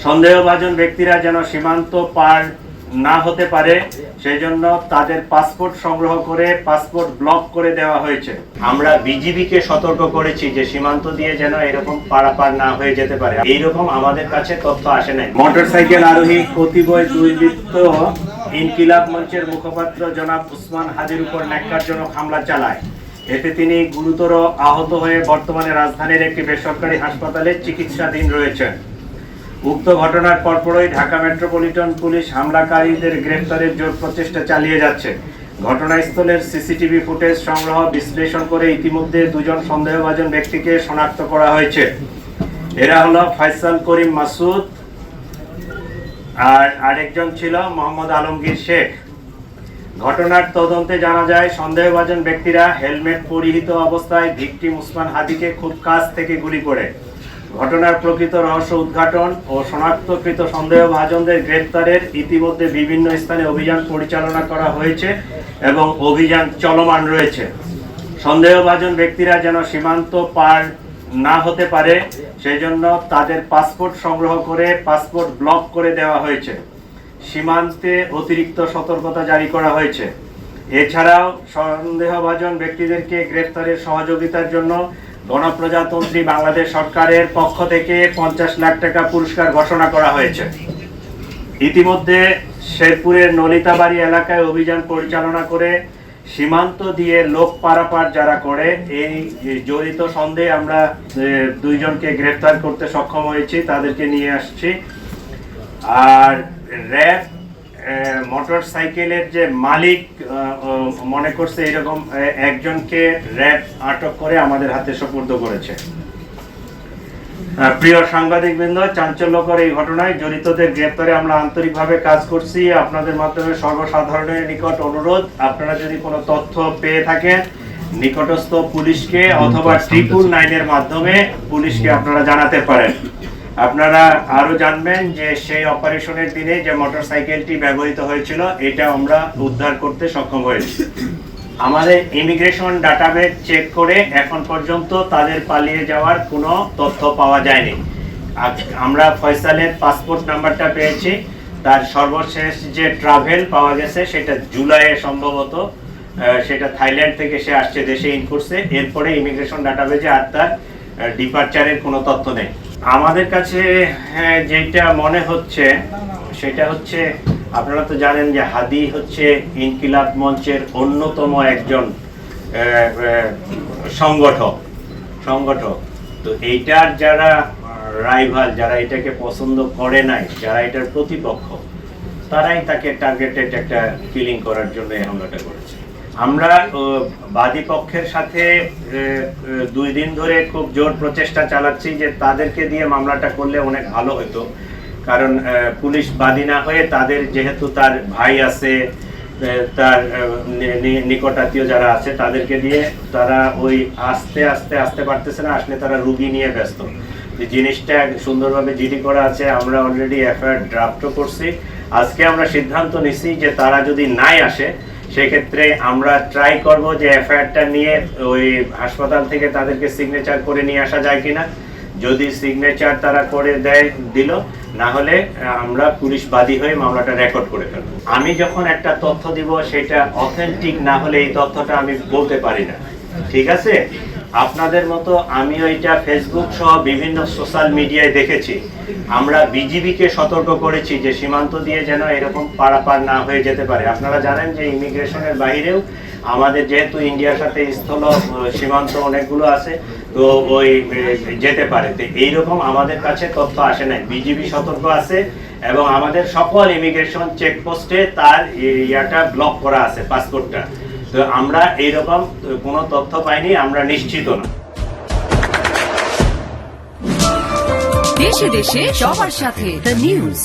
সন্দেহভাজন ব্যক্তিরা যেন সীমান্ত পার না হতে পারে সেজন্য তাদের পাসপোর্ট সংগ্রহ করে পাসপোর্ট ব্লক করে দেওয়া হয়েছে। আমরা বিজিবিকে সতর্ক করেছি যে সীমান্ত দিয়ে যেন এরকম পারাপার না হয়ে যেতে পারে। এইরকম আমাদের কাছে তথ্য আসে নাই। মোটরসাইকেল আরোহী কতিপয় দুর্বৃত্ত ইনকিলাব মঞ্চের মুখপাত্র জনাব উসমান হাদির উপর ন্যাক্কারজনক হামলা চালায়। এতে তিনি গুরুতর আহত হয়ে বর্তমানে রাজধানীর একটি বেসরকারি হাসপাতালে চিকিৎসাধীন রয়েছেন। উক্ত ঘটনার পরপরই ঢাকা মেট্রোপলিটন পুলিশ হামলাকারীদের গ্রেফতারের জোর প্রচেষ্টা চালিয়ে যাচ্ছে। ঘটনাস্থলের সিসিটিভি ফুটেজ সংগ্রহ বিশ্লেষণ করে ইতিমধ্যে দুজন সন্দেহভাজন ব্যক্তিকে শনাক্ত করা হয়েছে। এরা হলো ফয়সাল করিম মাসুদ আর আরেকজন ছিল মোহাম্মদ আলমগীর শেখ। ঘটনার তদন্তে জানা যায় সন্দেহভাজন ব্যক্তিরা হেলমেট পরিহিত অবস্থায় ভিকটিম উসমান হাদিকে খুব কাছ থেকে গুলি করে। ঘটনার প্রকৃত রহস্য উদ্ঘাটন ও শনাক্তকৃত সন্দেহভাজনদের গ্রেফতারের ইতিমধ্যে বিভিন্ন স্থানে অভিযান পরিচালনা করা হয়েছে এবং অভিযান চলমান রয়েছে। সন্দেহভাজন ব্যক্তিরা যেন সীমান্ত পার না হতে পারে সেজন্য তাদের পাসপোর্ট সংগ্রহ করে পাসপোর্ট ব্লক করে দেওয়া হয়েছে। সীমান্তে অতিরিক্ত সতর্কতা জারি করা হয়েছে। এছাড়াও সন্দেহভাজন ব্যক্তিদেরকে গ্রেফতারের সহযোগিতার জন্য গণপ্রজাতন্ত্রী বাংলাদেশ সরকারের পক্ষ থেকে 50 লাখ টাকা পুরস্কার ঘোষণা করা হয়েছে। ইতিমধ্যে শেরপুরের নলিতাবাড়ি এলাকায় অভিযান পরিচালনা করে সীমান্ত দিয়ে লোক পারাপার যারা করে এই জড়িত সন্দেহে আমরা দুইজনকে গ্রেফতার করতে সক্ষম হয়েছি, তাদেরকে নিয়ে আসছি। আর র্যাব মোটরসাইকেলের যে মালিক মনে করছে এরকম একজনকে র্যাব আটক করে আমাদের হাতে সোপর্দ করেছে। প্রিয় সাংবাদিকবৃন্দ, চাঞ্চল্যকর এই ঘটনায় জড়িতদের গ্রেফতারে আমরা আন্তরিকভাবে কাজ করছি। আপনাদের মাধ্যমে সর্বসাধারণের নিকট অনুরোধ, আপনারা যদি কোনো তথ্য পেয়ে থাকেন নিকটস্থ পুলিশকে অথবা 999 এর মাধ্যমে পুলিশকে আপনারা জানাতে পারেন। আপনারা আরো জানবেন যে সেই অপারেশনের দিনে যে মোটরসাইকেলটি ব্যবহৃত হয়েছিল এটা আমরা উদ্ধার করতে সক্ষম হয়েছি। আমাদের ইমিগ্রেশন ডাটাবেস চেক করে এখন পর্যন্ত তাদের পালিয়ে যাওয়ার কোনো তথ্য পাওয়া যায়নি। আমরা ফয়সালের পাসপোর্ট নাম্বারটা পেয়েছি, তার সর্বশেষ যে ট্রাভেল পাওয়া গেছে সেটা জুলাইয়ে সম্ভবত, সেটা থাইল্যান্ড থেকে সে আসছে, দেশে ইন করছে। এরপরে ইমিগ্রেশন ডাটাবেজে আর তার ডিপারচারের কোনো তথ্য নেই। আমাদের কাছে যেটা মনে হচ্ছে সেটা হচ্ছে, আপনারা তো জানেন যে হাদি হচ্ছে ইনকিলাব মঞ্চের অন্যতম একজন সংগঠক। তো এইটার যারা রাইভাল, যারা এটাকে পছন্দ করে নাই, যারা এটার প্রতিপক্ষ, তারাই তাকে টার্গেটেড একটা কিলিং করার জন্য এই হামলাটা করেছে। আমরা বাদী পক্ষের সাথে 2 দিন ধরে খুব জোর প্রচেষ্টা চালাচ্ছি যে তাদেরকে দিয়ে মামলাটা করলে অনেক ভালো হতো। কারণ পুলিশ বাদী না হয়ে তাদের, যেহেতু তার ভাই আছে, তার নিকটাত্মীয় যারা আছে, তাদেরকে দিয়ে তারা ওই আসতে পারতেছে না, আসলে তারা রুগী নিয়ে ব্যস্ত। জিনিসটা সুন্দরভাবে জিডি করা আছে, আমরা অলরেডি এফআইআর ড্রাফটও করছি। আজকে আমরা সিদ্ধান্ত নিছি যে তারা যদি নাই আসে সেক্ষেত্রে আমরা ট্রাই করব যে এফআইআরটা নিয়ে ওই হাসপাতাল থেকে তাদেরকে সিগনেচার করে নিয়ে আসা যায় কিনা। যদি সিগনেচার তারা করে দিল, না হলে আমরা পুলিশ বাদী হয়ে মামলাটা রেকর্ড করে ফেলব। আমি যখন একটা তথ্য দিব সেটা অথেন্টিক না হলে এই তথ্যটা আমি বলতে পারি না, ঠিক আছে? আপনাদের মতো আমিও এটা ফেসবুক সহ বিভিন্ন সোশ্যাল মিডিয়ায় দেখেছি। আমরা বিজিবিকে সতর্ক করেছি যে সীমান্ত দিয়ে যেন এরকম পারাপার না হয়ে যেতে পারে। আপনারা জানেন যে ইমিগ্রেশনের বাইরেও আমাদের যেহেতু ইন্ডিয়ার সাথে স্থল সীমান্ত অনেকগুলো আছে, তো ওই যেতে পারে। তো এইরকম আমাদের কাছে তথ্য আসে নাই। বিজিবি সতর্ক আছে এবং আমাদের সকল ইমিগ্রেশন চেকপোস্টে তার ইয়াটা ব্লক করা আছে, পাসপোর্টটা। তো আমরা এইরকম কোনো তথ্য পাইনি, আমরা নিশ্চিত না। দেশে দেশে সবার সাথে দ্য নিউজ।